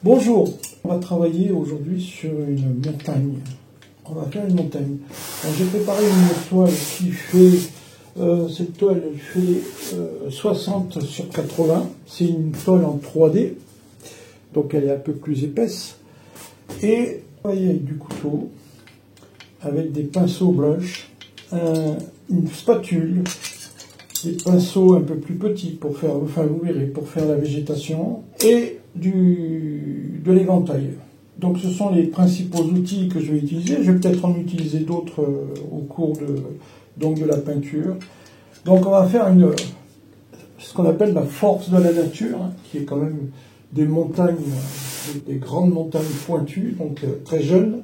Bonjour, on va travailler aujourd'hui sur une montagne. On va faire une montagne. J'ai préparé une toile qui fait, cette toile fait 60 sur 80. C'est une toile en 3D, donc elle est un peu plus épaisse. Et travailler avec du couteau, avec des pinceaux blush, une spatule, des pinceaux un peu plus petits pour faire, enfin vous verrez, pour faire la végétation, et de l'éventail. Donc ce sont les principaux outils que je vais utiliser. Je vais peut-être en utiliser d'autres au cours de la peinture. Donc on va faire ce qu'on appelle la force de la nature, hein, qui est quand même des montagnes, des grandes montagnes pointues, donc très jeunes.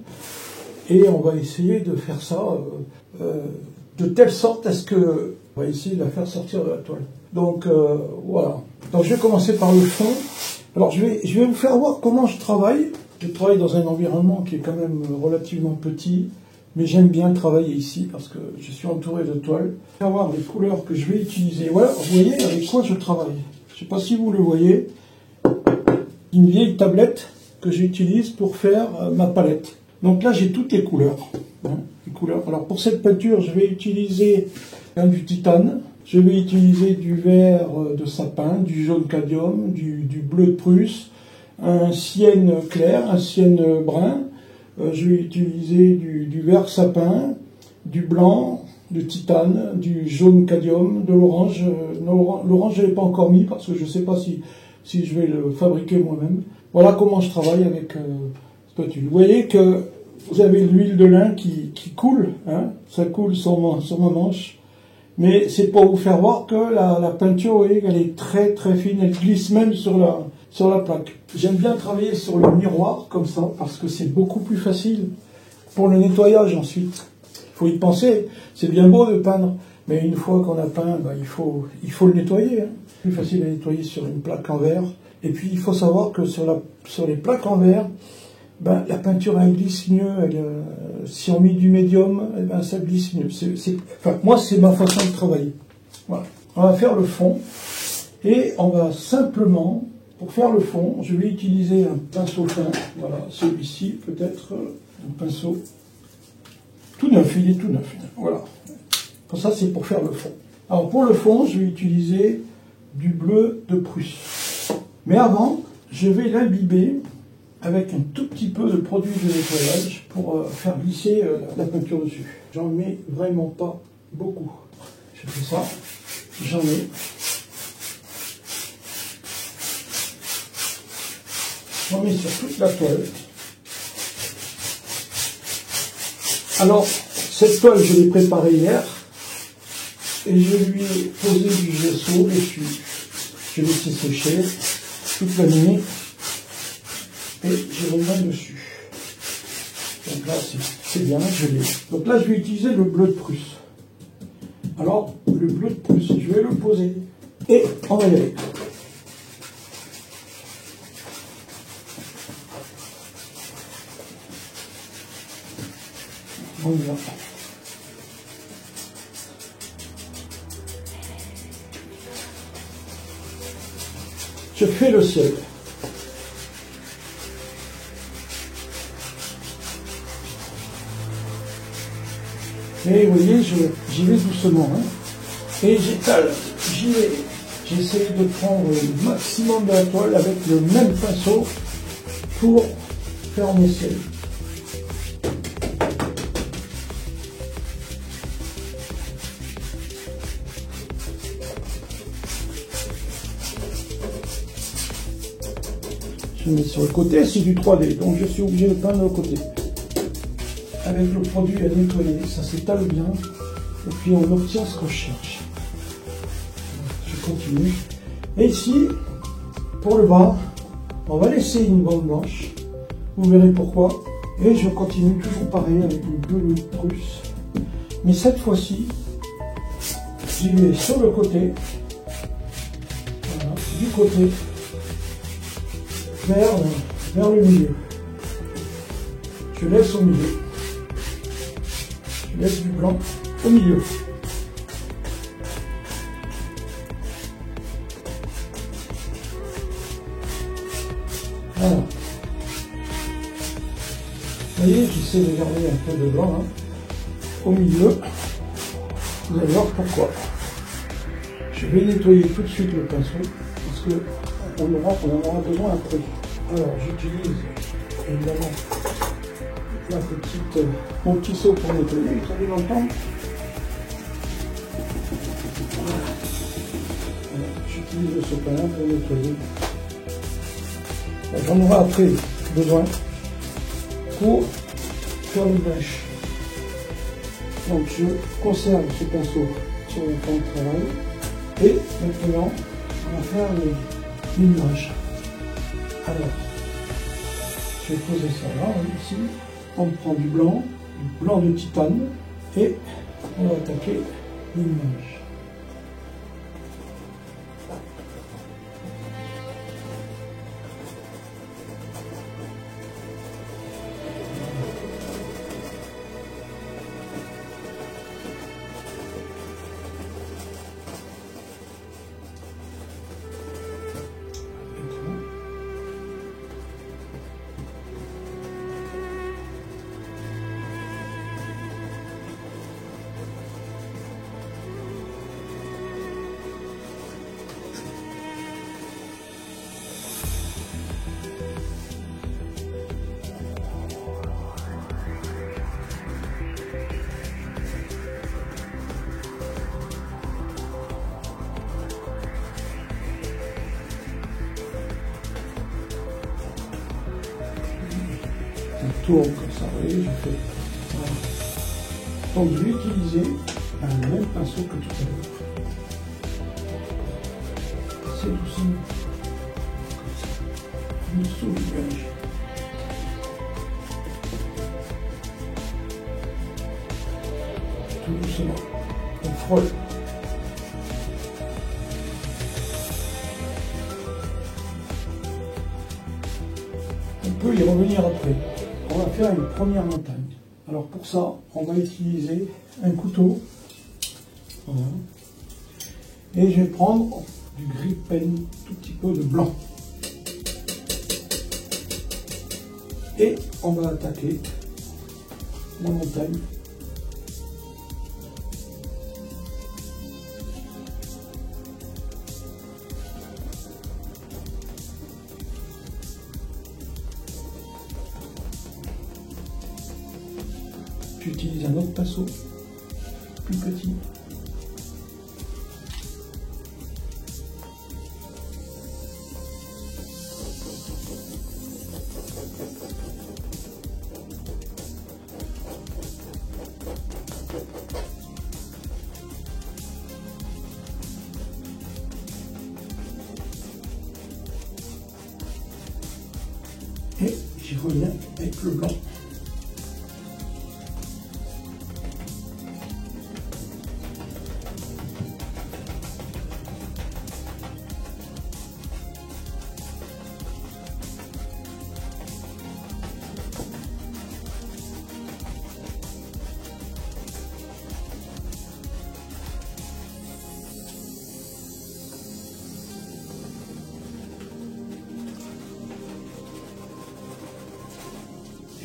Et on va essayer de faire ça de telle sorte à ce que on va essayer de la faire sortir de la toile. Donc voilà. Donc je vais commencer par le fond. Alors je vais vous faire voir comment je travaille. Je travaille dans un environnement qui est quand même relativement petit, mais j'aime bien travailler ici parce que je suis entouré de toiles. Je vais voir les couleurs que je vais utiliser. Voilà, vous voyez avec quoi je travaille. Je ne sais pas si vous le voyez. Une vieille tablette que j'utilise pour faire ma palette. Donc là j'ai toutes les couleurs. Les couleurs. Alors pour cette peinture, je vais utiliser du titane. Je vais utiliser du vert de sapin, du jaune cadmium, du bleu de Prusse, un sienne clair, un sienne brun. Je vais utiliser du vert sapin, du blanc, du titane, du jaune cadmium, de l'orange. L'orange, je ne l'ai pas encore mis parce que je ne sais pas si je vais le fabriquer moi-même. Voilà comment je travaille avec spatule. Vous voyez que vous avez l'huile de lin qui coule, hein, ça coule sur ma manche. Mais c'est pour vous faire voir que la peinture, vous voyez, elle est très très fine, elle glisse même sur la plaque. J'aime bien travailler sur le miroir comme ça, parce que c'est beaucoup plus facile pour le nettoyage ensuite. Il faut y penser, c'est bien beau de peindre, mais une fois qu'on a peint, il faut le nettoyer. Hein. C'est plus facile à nettoyer sur une plaque en verre. Et puis il faut savoir que sur les plaques en verre, la peinture elle glisse mieux. Si on met du médium, ça glisse mieux. Enfin, moi, c'est ma façon de travailler. Voilà. On va faire le fond et on va simplement, pour faire le fond, je vais utiliser un pinceau fin. Voilà, celui-ci peut-être, un pinceau tout neuf, il est tout neuf. Voilà. Comme ça, c'est pour faire le fond. Alors pour le fond, je vais utiliser du bleu de Prusse. Mais avant, je vais l'imbiber avec un tout petit peu de produit de nettoyage pour faire glisser la peinture dessus. J'en mets vraiment pas beaucoup. Je fais ça, j'en mets. J'en mets sur toute la toile. Alors, cette toile, je l'ai préparée hier et je lui ai posé du gesso dessus. Je l'ai laissé sécher toute la nuit. Et je reviens dessus. Donc là, c'est bien, je l'ai. Donc là, je vais utiliser le bleu de Prusse. Alors, le bleu de Prusse, je vais le poser. Et on va y aller. On y va. Je fais le ciel. Mais vous voyez, j'y vais doucement, hein, et j'étale, j'essaie de prendre le maximum de la toile avec le même pinceau pour faire mon ciel. Je mets sur le côté, c'est du 3D, donc je suis obligé de peindre le côté. Avec le produit à nettoyer, ça s'étale bien, et puis on obtient ce qu'on cherche. Je continue. Et ici, pour le bas, on va laisser une bande blanche, vous verrez pourquoi, et je continue toujours pareil avec le bleu de Prusse. Mais cette fois-ci, j'y vais sur le côté, voilà, du côté, vers le milieu. Je laisse au milieu. Je laisse du blanc au milieu. Voilà. voyez, j'essaie de garder un peu de blanc hein, au milieu. Vous allez voir pourquoi. Je vais nettoyer tout de suite le pinceau parce que on en aura besoin après. Alors j'utilise évidemment mon petit seau pour nettoyer, vous allez l'entendre. J'utilise le sopalin pour nettoyer. J'en aurai après besoin pour faire le blush. Donc je conserve ce pinceau sur le plan de travail et maintenant on va faire les nuages. Alors je vais poser ça là, ici. On prend du blanc de titane et on va attaquer les nuages. Je tourne comme ça, vous voyez, je fais. Voilà. Donc je vais utiliser le même pinceau que tout à l'heure. C'est doucement. Comme ça. En dessous du nuage. Tout doucement. On frôle. On peut y revenir après. On va faire une première montagne. Alors pour ça, on va utiliser un couteau. Voilà. Et je vais prendre du gris pen, tout petit peu de blanc. Et on va attaquer la montagne. J'utilise un autre pinceau, plus petit. Et j'y reviens avec le blanc.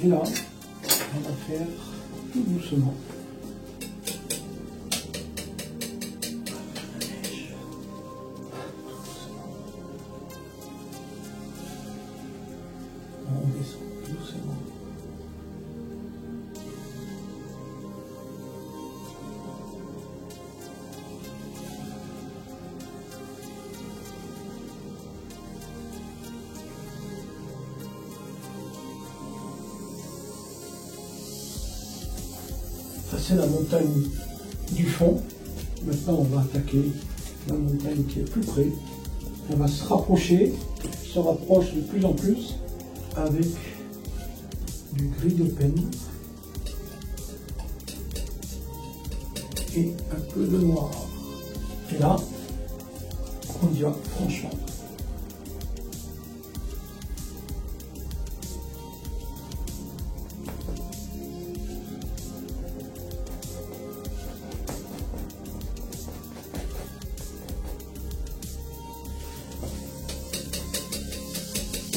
Et là, on va faire tout doucement. On descend doucement. Ça c'est la montagne du fond. Maintenant on va attaquer la montagne qui est plus près. On va se rapprocher, se rapproche de plus en plus avec du gris de pen et un peu de noir. Et là, on y va franchement.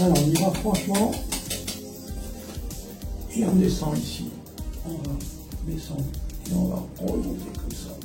Alors on y va franchement et Et on descend ici. On va descendre et on va remonter comme ça.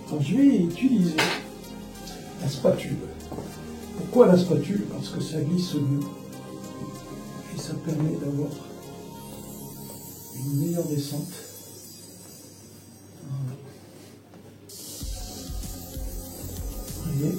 Alors, je vais utiliser la spatule. Pourquoi la spatule? Parce que ça glisse mieux et ça permet d'avoir une meilleure descente. Voilà. Vous voyez?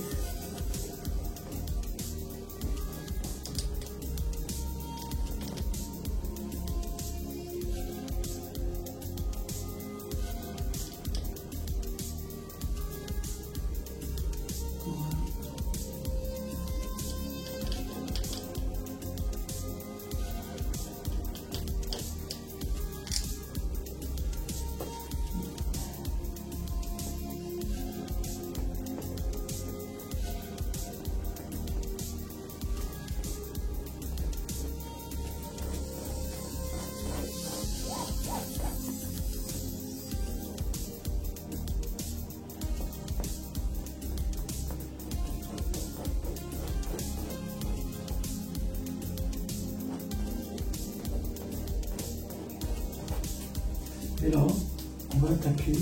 Et là, on va attaquer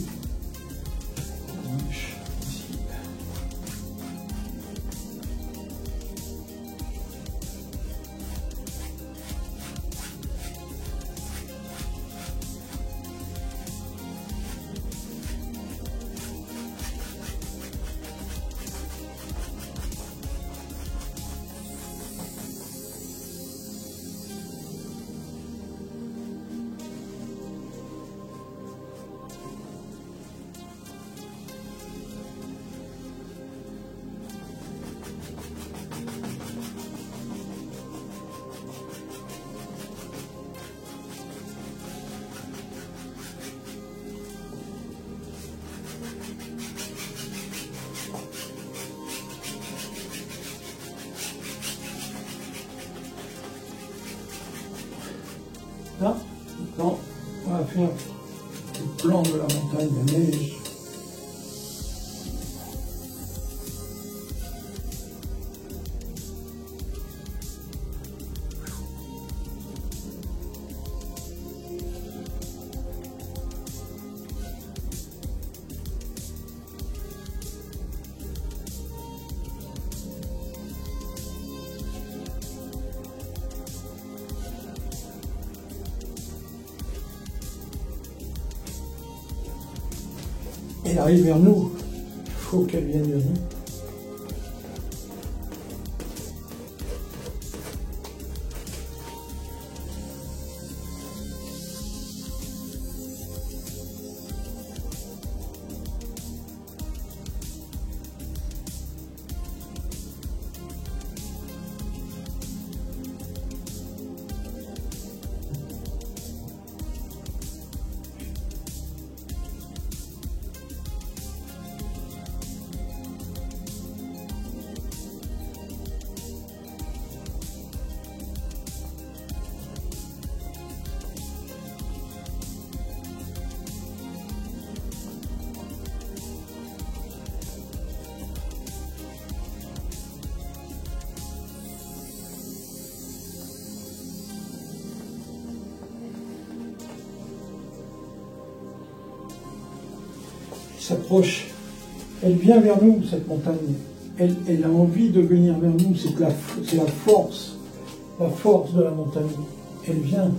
la manche ici. Là, maintenant, on va faire le plan de la montagne de neige. Elle arrive vers nous, il faut qu'elle vienne vers nous. S'approche, elle vient vers nous, cette montagne, elle a envie de venir vers nous, c'est la force de la montagne, elle vient.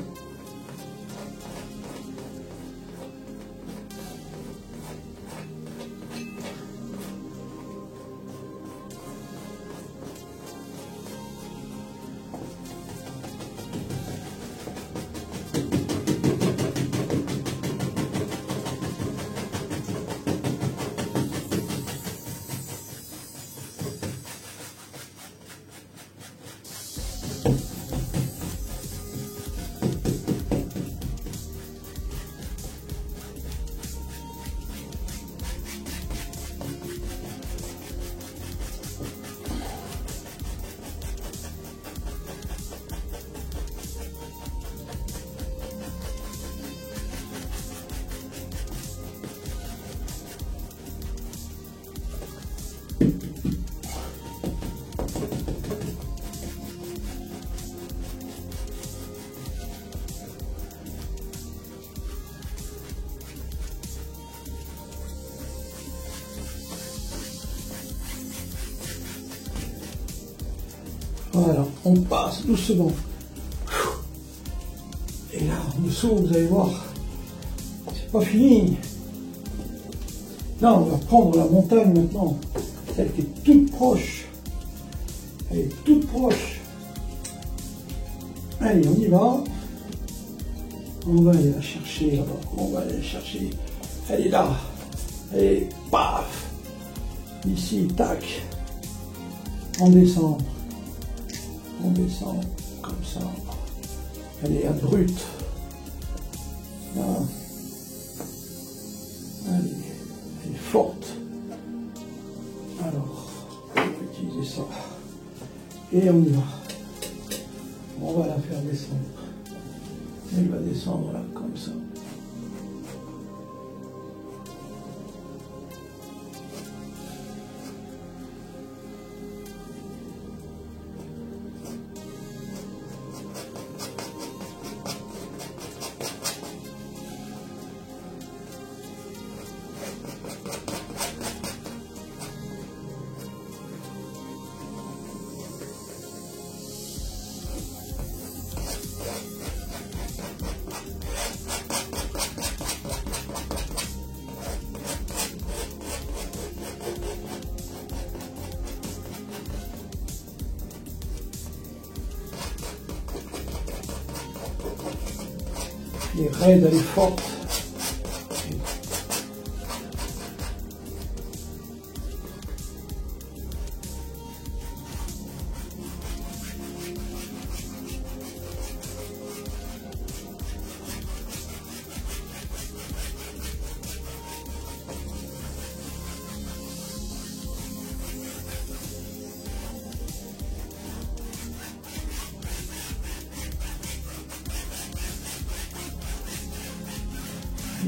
Voilà, on passe doucement. Et là, en dessous, vous allez voir, c'est pas fini. Là, on va prendre la montagne maintenant, celle qui est toute proche. Elle est toute proche. Allez, on y va. On va aller la chercher là-bas. On va aller la chercher. Elle est là. Et paf. Ici, tac. On descend. On descend comme ça. Elle est abrupte. Là. Allez, elle est forte. Alors, on va utiliser ça. Et on y va. On va la faire descendre. Elle va descendre là, comme ça. Elle est raide, elle est forte.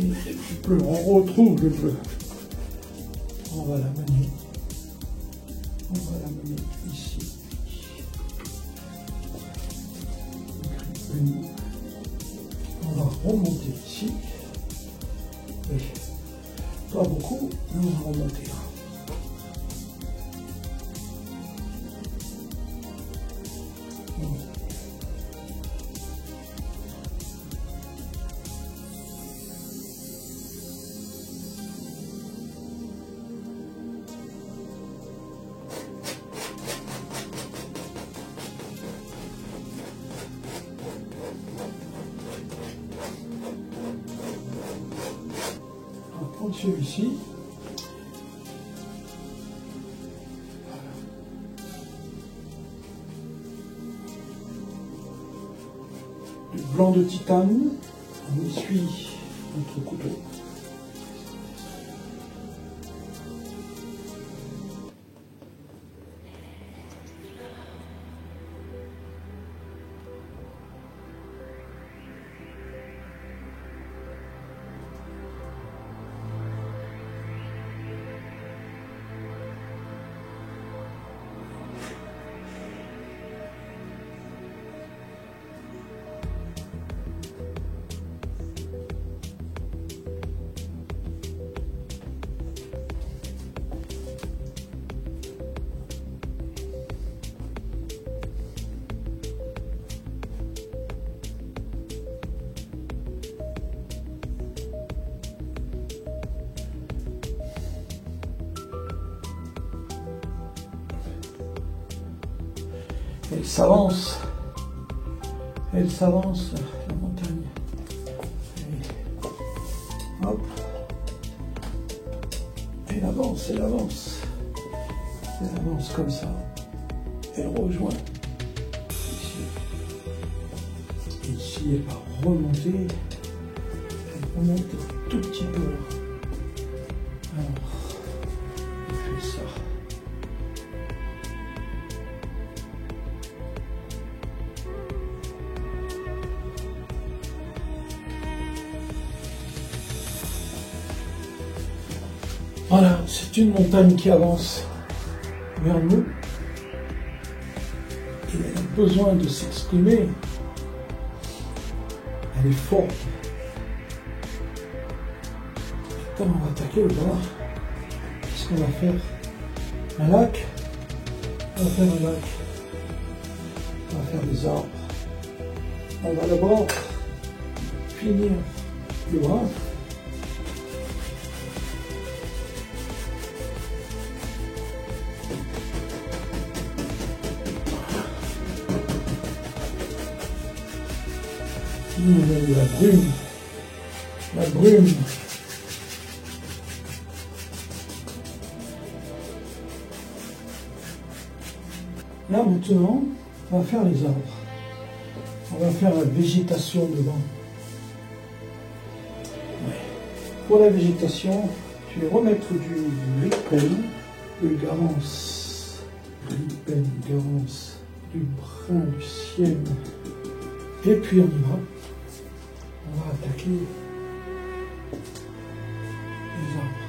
Et du bleu, on retrouve le bleu. On va la mener. On va la mener ici. On va remonter ici. Oui. Pas beaucoup, mais on va remonter. Prendre celui-ci. Du blanc de titane, on essuie notre couteau. Elle s'avance, la montagne. Et hop, elle avance, comme ça. Elle rejoint ici. Ici, elle va remonter. Elle remonte un tout petit peu. Alors, elle fait ça. Voilà, c'est une montagne qui avance vers nous. Et elle a besoin de s'exprimer. Elle est forte. Maintenant, on va attaquer le bras. Qu'est-ce qu'on va faire? Un lac? On va faire un lac. On va faire des arbres. On va d'abord finir le bras. La brume. Là maintenant, on va faire les arbres. On va faire la végétation devant. Ouais. Pour la végétation, je vais remettre du Ripen, de Garance, du brun du ciel. Et puis on y va. On va attaquer les arbres.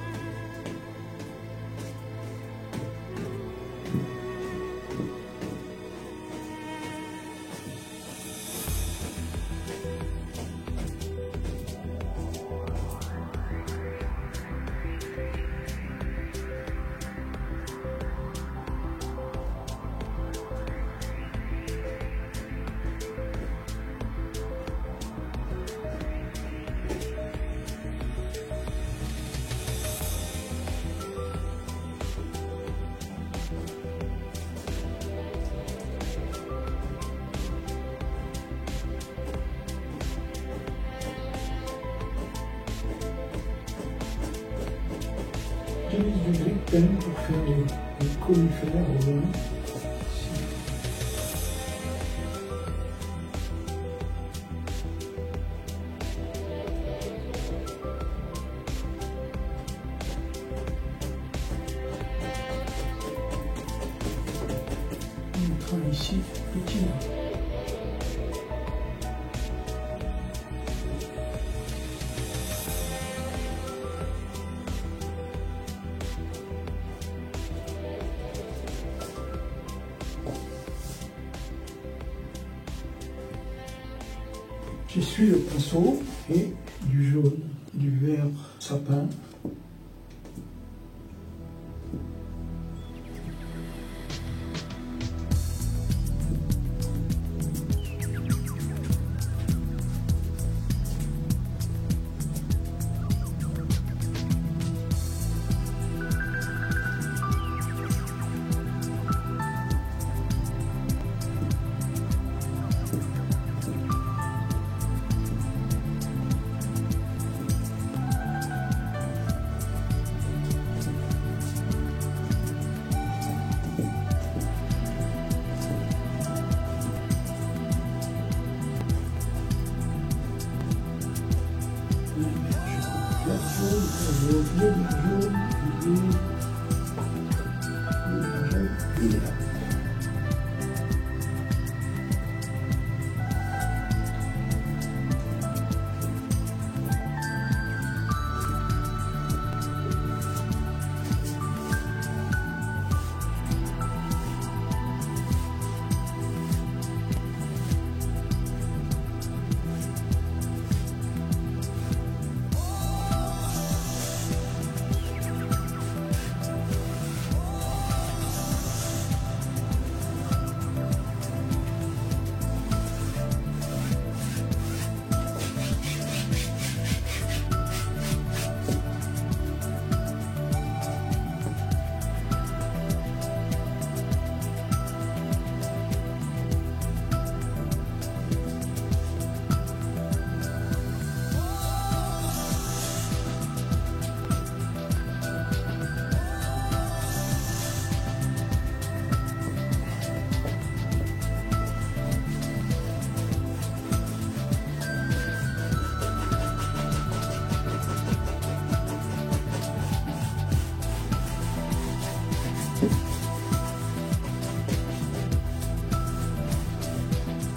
J'utilise du Ripen pour faire les conifères au loin. On mettra ici petit. J'essuie le pinceau et du jaune, du vert sapin.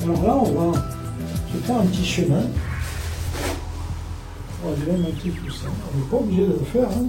Alors là, on va se faire un petit chemin. On va démonter tout ça. On n'est pas obligé de le faire, hein.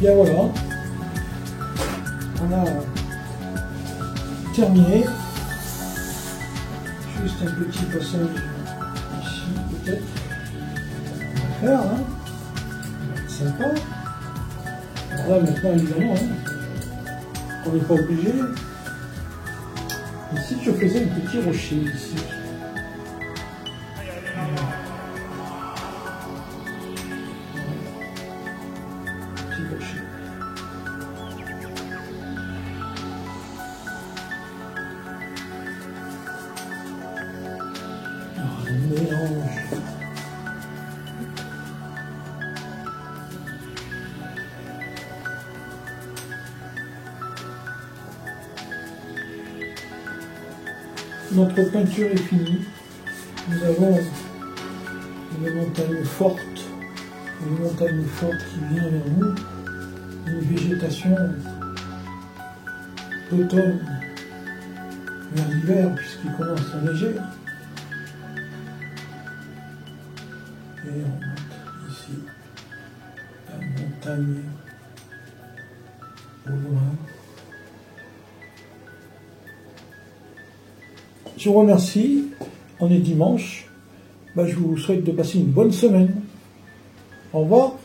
Bien voilà, on a terminé. Juste un petit passage ici peut-être. On va faire, hein. Sympa. Alors là maintenant évidemment, hein, on n'est pas obligé. Ici je faisais un petit rocher ici. Notre peinture est finie. Nous avons une montagne forte qui vient vers nous, une végétation d'automne vers l'hiver puisqu'il commence à neiger. Et on monte ici la montagne au loin. Je vous remercie, on est dimanche, je vous souhaite de passer une bonne semaine. Au revoir.